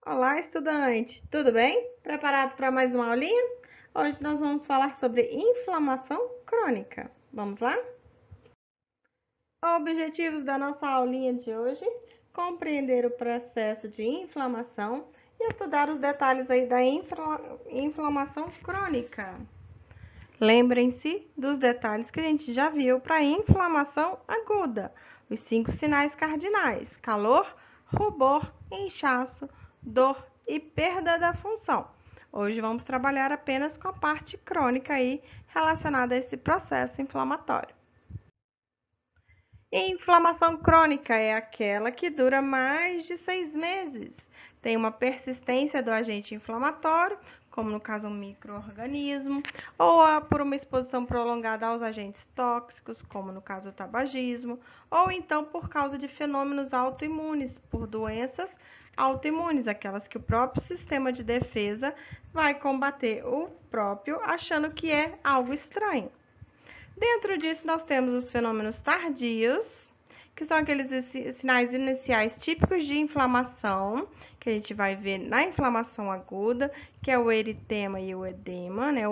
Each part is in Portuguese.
Olá, estudante! Tudo bem? Preparado para mais uma aulinha? Hoje nós vamos falar sobre inflamação crônica. Vamos lá? Objetivos da nossa aulinha de hoje: compreender o processo de inflamação e estudar os detalhes aí da inflamação crônica. Lembrem-se dos detalhes que a gente já viu para inflamação aguda. Os 5 sinais cardinais: calor, rubor, inchaço, dor e perda da função. Hoje vamos trabalhar apenas com a parte crônica aí relacionada a esse processo inflamatório. Inflamação crônica é aquela que dura mais de 6 meses. Tem uma persistência do agente inflamatório, como no caso um micro-organismo, ou por uma exposição prolongada aos agentes tóxicos, como no caso o tabagismo, ou então por causa de fenômenos autoimunes, por doenças autoimunes, aquelas que o próprio sistema de defesa vai combater o próprio, achando que é algo estranho. Dentro disso, nós temos os fenômenos tardios, que são aqueles sinais iniciais típicos de inflamação, que a gente vai ver na inflamação aguda, que é o eritema e o edema, né,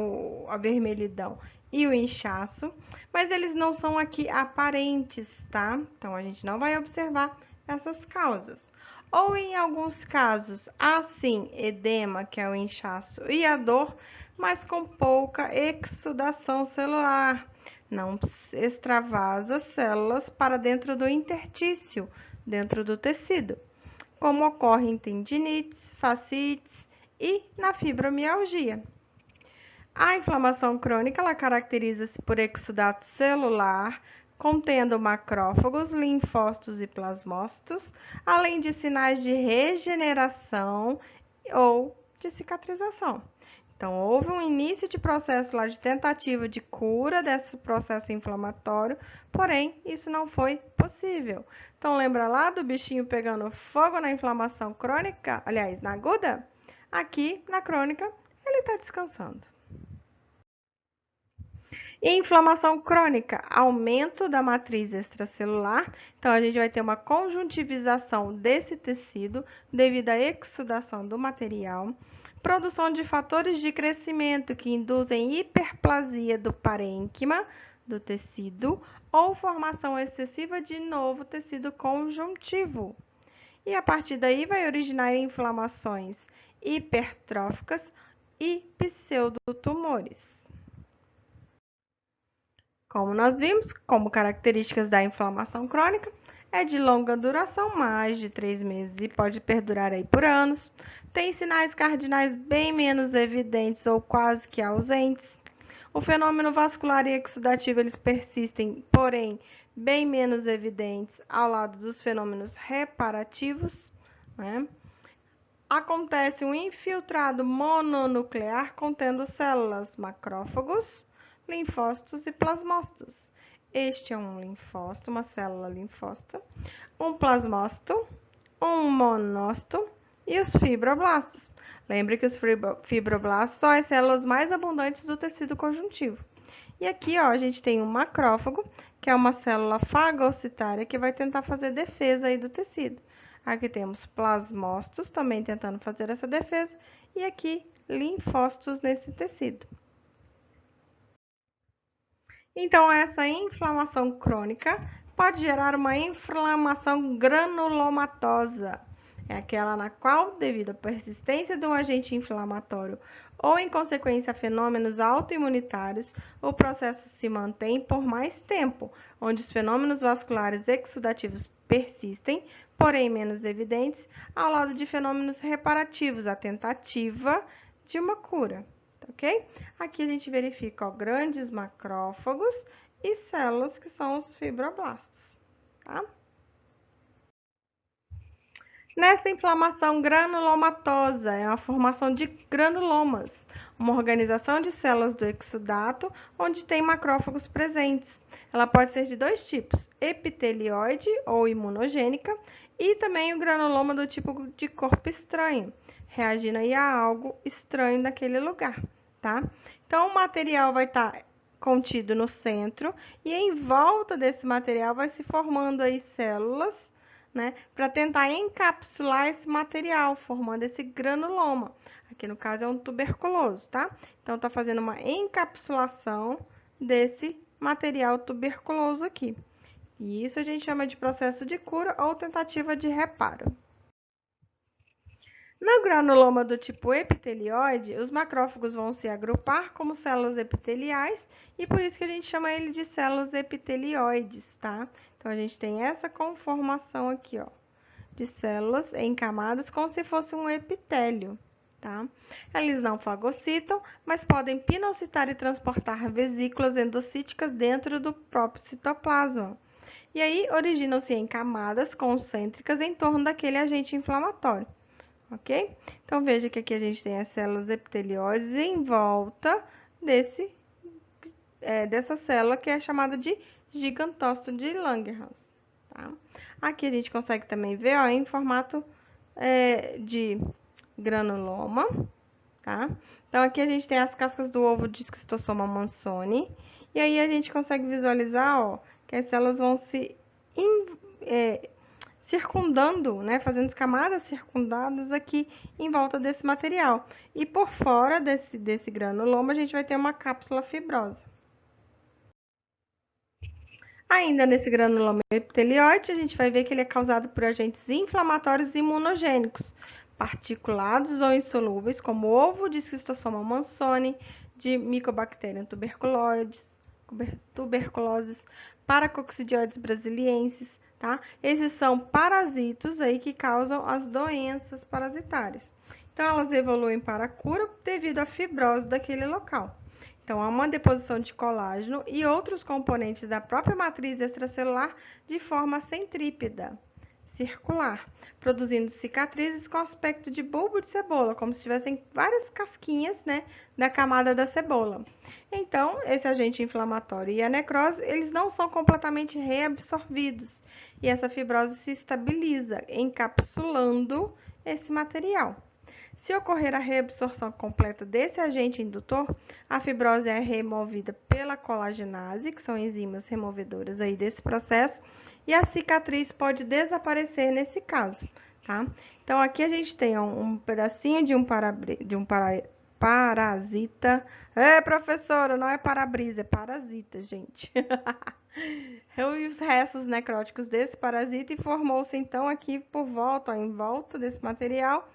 a vermelhidão e o inchaço, mas eles não são aqui aparentes, tá? Então, a gente não vai observar essas causas. Ou em alguns casos, há sim edema, que é o inchaço, e a dor, mas com pouca exudação celular. Não extravasa células para dentro do intertício, dentro do tecido, como ocorre em tendinites, fascites e na fibromialgia. A inflamação crônica ela caracteriza-se por exudato celular, contendo macrófagos, linfócitos e plasmócitos, além de sinais de regeneração ou de cicatrização. Então, houve um início de processo lá de tentativa de cura desse processo inflamatório, porém, isso não foi possível. Então, lembra lá do bichinho pegando fogo na inflamação crônica? Aliás, na aguda? Aqui, na crônica, ele está descansando. Inflamação crônica, aumento da matriz extracelular. Então, a gente vai ter uma conjuntivização desse tecido devido à exudação do material. Produção de fatores de crescimento que induzem hiperplasia do parênquima do tecido ou formação excessiva de novo tecido conjuntivo. E a partir daí vai originar inflamações hipertróficas e pseudotumores. Como nós vimos, como características da inflamação crônica, é de longa duração, mais de 3 meses e pode perdurar aí por anos. Tem sinais cardinais bem menos evidentes ou quase que ausentes. O fenômeno vascular e exudativo eles persistem, porém bem menos evidentes ao lado dos fenômenos reparativos, né? Acontece um infiltrado mononuclear contendo células macrófagos, linfócitos e plasmócitos. Este é um linfócito, uma célula linfócita, um plasmócito, um monócito e os fibroblastos. Lembre que os fibroblastos são as células mais abundantes do tecido conjuntivo. E aqui, ó, a gente tem um macrófago, que é uma célula fagocitária que vai tentar fazer defesa aí do tecido. Aqui temos plasmócitos também tentando fazer essa defesa e aqui linfócitos nesse tecido. Então, essa inflamação crônica pode gerar uma inflamação granulomatosa. É aquela na qual, devido à persistência de um agente inflamatório ou em consequência a fenômenos autoimunitários, o processo se mantém por mais tempo, onde os fenômenos vasculares exudativos persistem, porém menos evidentes, ao lado de fenômenos reparativos, a tentativa de uma cura, ok? Aqui a gente verifica ó, grandes macrófagos e células que são os fibroblastos, tá? Nessa inflamação granulomatosa, é a formação de granulomas, uma organização de células do exudato onde tem macrófagos presentes. Ela pode ser de dois tipos, epitelioide ou imunogênica e também o granuloma do tipo de corpo estranho, reagindo aí a algo estranho naquele lugar, tá? Então, o material vai estar contido no centro e em volta desse material vai se formando aí células, né, para tentar encapsular esse material, formando esse granuloma. Aqui no caso é um tuberculoso, tá? Então tá fazendo uma encapsulação desse material tuberculoso aqui. E isso a gente chama de processo de cura ou tentativa de reparo. No granuloma do tipo epitelioide, os macrófagos vão se agrupar como células epiteliais e por isso que a gente chama ele de células epitelioides, tá? Então a gente tem essa conformação aqui, ó, de células em camadas como se fosse um epitélio, tá? Eles não fagocitam, mas podem pinocitar e transportar vesículas endocíticas dentro do próprio citoplasma. E aí originam-se em camadas concêntricas em torno daquele agente inflamatório. Ok? Então, veja que aqui a gente tem as células epiteliosas em volta dessa célula que é chamada de gigantócito de Langerhans. Tá? Aqui a gente consegue também ver, ó, em formato de granuloma. Tá? Então, aqui a gente tem as cascas do ovo de esquistossoma mansoni. E aí a gente consegue visualizar, ó, que as células vão se circundando, né, fazendo camadas circundadas aqui em volta desse material. E por fora desse granuloma, a gente vai ter uma cápsula fibrosa. Ainda nesse granuloma epitelioide, a gente vai ver que ele é causado por agentes inflamatórios imunogênicos, particulados ou insolúveis, como ovo de esquistossoma mansoni, de Mycobacterium tuberculosis, Paracoccidioides brasiliensis, tá? Esses são parasitos aí que causam as doenças parasitárias. Então, elas evoluem para a cura devido à fibrose daquele local. Então, há uma deposição de colágeno e outros componentes da própria matriz extracelular de forma centrípeta, circular, produzindo cicatrizes com aspecto de bulbo de cebola, como se tivessem várias casquinhas, né, da camada da cebola. Então, esse agente inflamatório e a necrose, eles não são completamente reabsorvidos, e essa fibrose se estabiliza, encapsulando esse material. Se ocorrer a reabsorção completa desse agente indutor, a fibrose é removida pela colagenase, que são enzimas removedoras aí desse processo, e a cicatriz pode desaparecer nesse caso, tá? Então, aqui a gente tem um pedacinho de um parasita. Professora, não é para-brisa, é parasita, gente. E os restos necróticos desse parasita e formou-se, então, aqui por volta, ó, em volta desse material,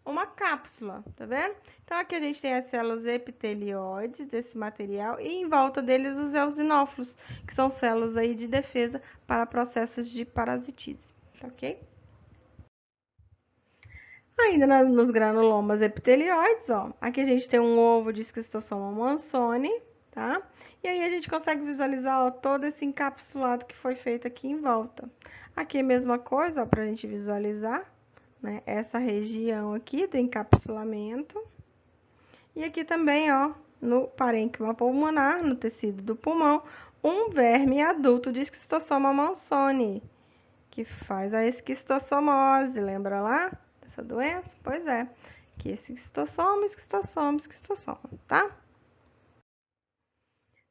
uma cápsula, tá vendo? Então, aqui a gente tem as células epitelioides desse material e em volta deles os eosinófilos, que são células aí de defesa para processos de parasitise, tá ok? Ainda nos granulomas epitelioides, ó, aqui a gente tem um ovo de esquistossoma mansoni, tá? E aí a gente consegue visualizar, ó, todo esse encapsulado que foi feito aqui em volta. Aqui é a mesma coisa, ó, pra gente visualizar, né, essa região aqui do encapsulamento. E aqui também, ó, no parênquima pulmonar, no tecido do pulmão, um verme adulto de esquistossoma mansoni, que faz a esquistossomose, lembra lá dessa doença? Pois é, que esquistossoma, tá?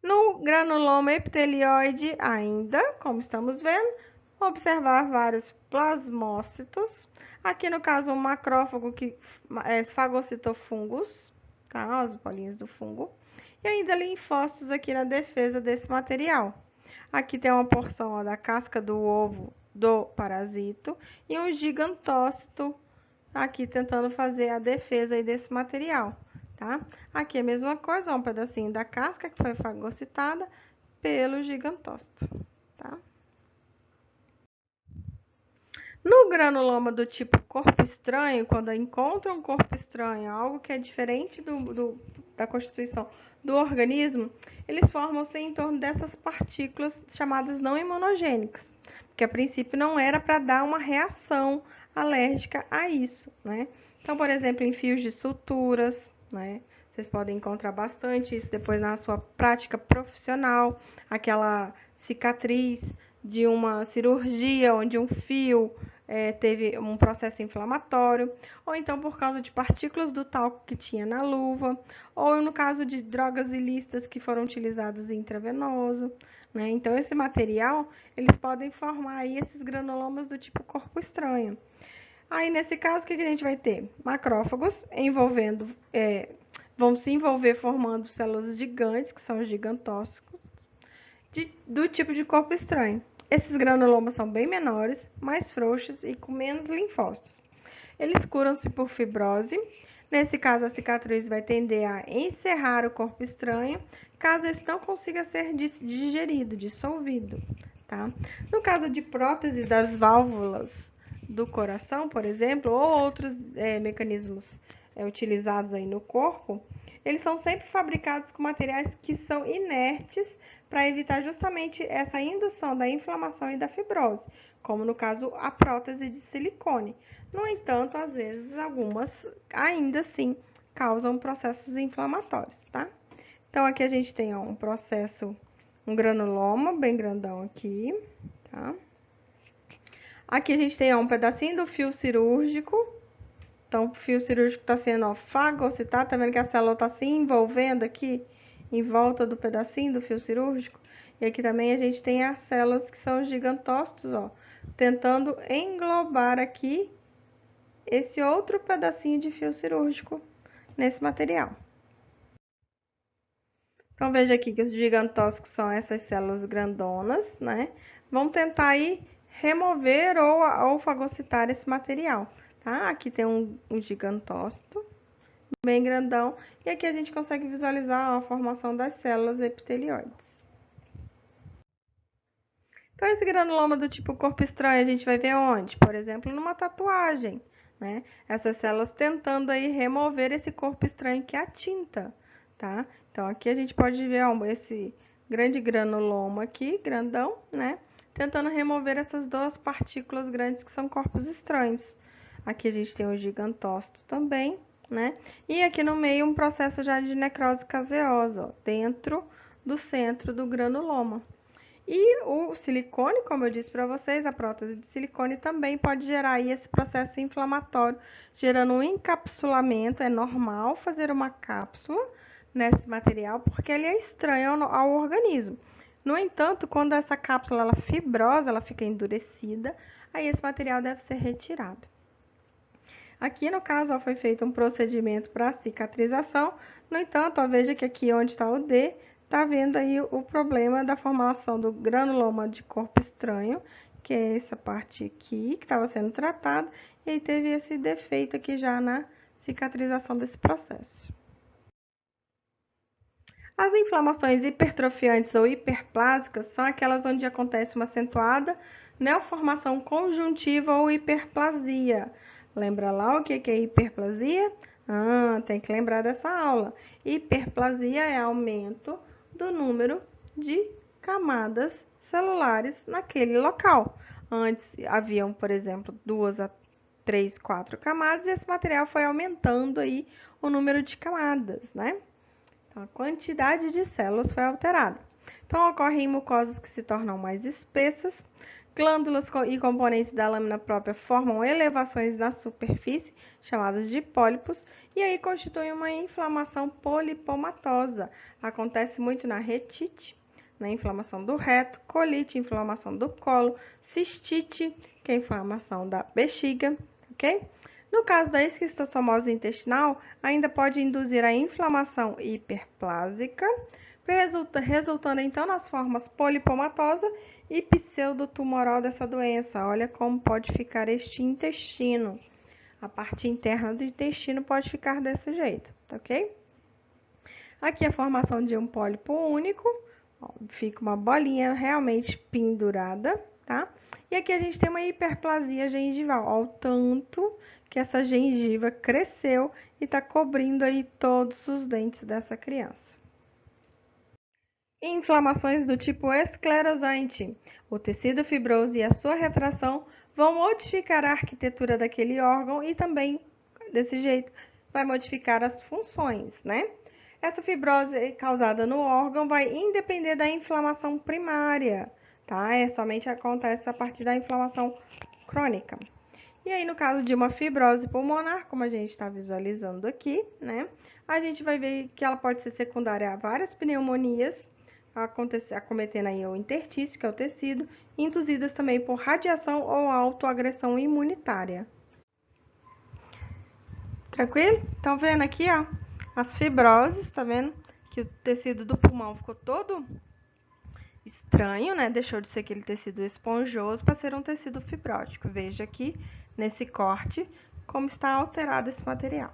No granuloma epitelioide ainda, como estamos vendo, observar vários plasmócitos. Aqui no caso um macrófago que fagocitou fungos, tá? As bolinhas do fungo. E ainda linfócitos aqui na defesa desse material. Aqui tem uma porção, ó, da casca do ovo do parasito e um gigantócito aqui tentando fazer a defesa aí desse material, tá? Aqui é a mesma coisa, ó, um pedacinho da casca que foi fagocitada pelo gigantócito, tá? No granuloma do tipo corpo estranho, quando encontra um corpo estranho, algo que é diferente da constituição do organismo, eles formam-se em torno dessas partículas chamadas não imunogênicas, porque a princípio não era para dar uma reação alérgica a isso, né? Então, por exemplo, em fios de suturas, né? Vocês podem encontrar bastante isso depois na sua prática profissional, aquela cicatriz de uma cirurgia onde um fio teve um processo inflamatório, ou então por causa de partículas do talco que tinha na luva, ou no caso de drogas ilícitas que foram utilizadas intravenoso. né? Então, esse material, eles podem formar aí esses granulomas do tipo corpo estranho. Aí, nesse caso, o que a gente vai ter? Macrófagos vão se envolver formando células gigantes, que são os gigantócitos, do tipo de corpo estranho. Esses granulomas são bem menores, mais frouxos e com menos linfócitos. Eles curam-se por fibrose. Nesse caso, a cicatriz vai tender a encerrar o corpo estranho, caso esse não consiga ser digerido, dissolvido, tá? No caso de prótese das válvulas do coração, por exemplo, ou outros mecanismos utilizados aí no corpo, eles são sempre fabricados com materiais que são inertes para evitar justamente essa indução da inflamação e da fibrose, como no caso a prótese de silicone. No entanto, às vezes algumas ainda assim causam processos inflamatórios, tá? Então aqui a gente tem um granuloma bem grandão aqui, tá? Aqui a gente tem um pedacinho do fio cirúrgico. Então, o fio cirúrgico está sendo fagocitado, tá vendo que a célula está se envolvendo aqui em volta do pedacinho do fio cirúrgico? E aqui também a gente tem as células que são gigantócitos, ó, tentando englobar aqui esse outro pedacinho de fio cirúrgico nesse material. Então, veja aqui que os gigantócitos são essas células grandonas, né? Vão tentar aí remover ou fagocitar esse material, tá? Aqui tem um gigantócito bem grandão, e aqui a gente consegue visualizar a formação das células epitelioides. Então, esse granuloma do tipo corpo estranho a gente vai ver onde? Por exemplo, numa tatuagem, né? Essas células tentando aí remover esse corpo estranho que é a tinta, tá? Então, aqui a gente pode ver ó, esse grande granuloma aqui, grandão, né? Tentando remover essas duas partículas grandes que são corpos estranhos. Aqui a gente tem o gigantócito também, né? E aqui no meio um processo já de necrose caseosa, ó, dentro do centro do granuloma. E o silicone, como eu disse para vocês, a prótese de silicone também pode gerar aí esse processo inflamatório, gerando um encapsulamento. É normal fazer uma cápsula nesse material, porque ele é estranho ao organismo. No entanto, quando essa cápsula ela fibrosa, ela fica endurecida, aí esse material deve ser retirado. Aqui, no caso, ó, foi feito um procedimento para cicatrização. No entanto, ó, veja que aqui onde está o D, tá vendo aí o problema da formação do granuloma de corpo estranho, que é essa parte aqui que estava sendo tratada, e aí teve esse defeito aqui já na cicatrização desse processo. As inflamações hipertrofiantes ou hiperplásicas são aquelas onde acontece uma acentuada neoformação conjuntiva ou hiperplasia. Lembra lá o que é hiperplasia? Tem que lembrar dessa aula. Hiperplasia é aumento do número de camadas celulares naquele local. Antes haviam, por exemplo, 2 a 3, 4 camadas, e esse material foi aumentando aí o número de camadas, né? Então, a quantidade de células foi alterada. Então, ocorrem mucosas que se tornam mais espessas, glândulas e componentes da lâmina própria formam elevações na superfície, chamadas de pólipos, e aí constitui uma inflamação polipomatosa. Acontece muito na retite, na inflamação do reto, colite, inflamação do colo, cistite, que é a inflamação da bexiga, ok? No caso da esquistossomose intestinal, ainda pode induzir a inflamação hiperplásica, resultando então nas formas polipomatosa e pseudotumoral dessa doença. Olha como pode ficar este intestino. A parte interna do intestino pode ficar desse jeito, tá ok? Aqui a formação de um pólipo único, ó, fica uma bolinha realmente pendurada, tá? E aqui a gente tem uma hiperplasia gengival, ó, o tanto que essa gengiva cresceu e está cobrindo aí todos os dentes dessa criança. Inflamações do tipo esclerosante. O tecido fibroso e a sua retração vão modificar a arquitetura daquele órgão e também, desse jeito, vai modificar as funções, né? Essa fibrose causada no órgão vai independer da inflamação primária, tá? Somente acontece a partir da inflamação crônica. E aí, no caso de uma fibrose pulmonar, como a gente está visualizando aqui, né? A gente vai ver que ela pode ser secundária a várias pneumonias, acometendo aí o intertício, que é o tecido, induzidas também por radiação ou autoagressão imunitária. Tranquilo? Estão vendo aqui, ó, as fibroses, tá vendo? Que o tecido do pulmão ficou todo estranho, né? Deixou de ser aquele tecido esponjoso para ser um tecido fibrótico. Veja aqui, nesse corte, como está alterado esse material.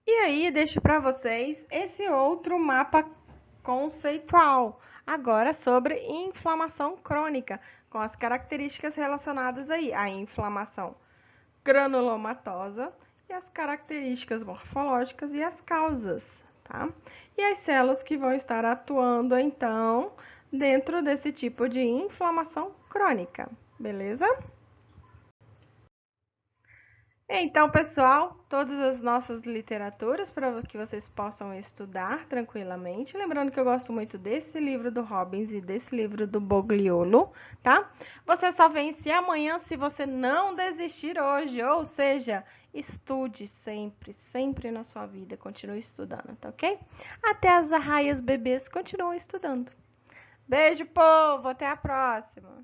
E aí, deixo para vocês esse outro mapa conceitual, agora sobre inflamação crônica, com as características relacionadas aí à inflamação granulomatosa e as características morfológicas e as causas, tá? E as células que vão estar atuando, então, dentro desse tipo de inflamação crônica, beleza? Então, pessoal, todas as nossas literaturas para que vocês possam estudar tranquilamente. Lembrando que eu gosto muito desse livro do Robbins e desse livro do Bogliolo, tá? Você só vence amanhã se você não desistir hoje, ou seja, estude sempre, sempre na sua vida, continue estudando, tá ok? Até as arraias bebês continuam estudando. Beijo, povo, até a próxima!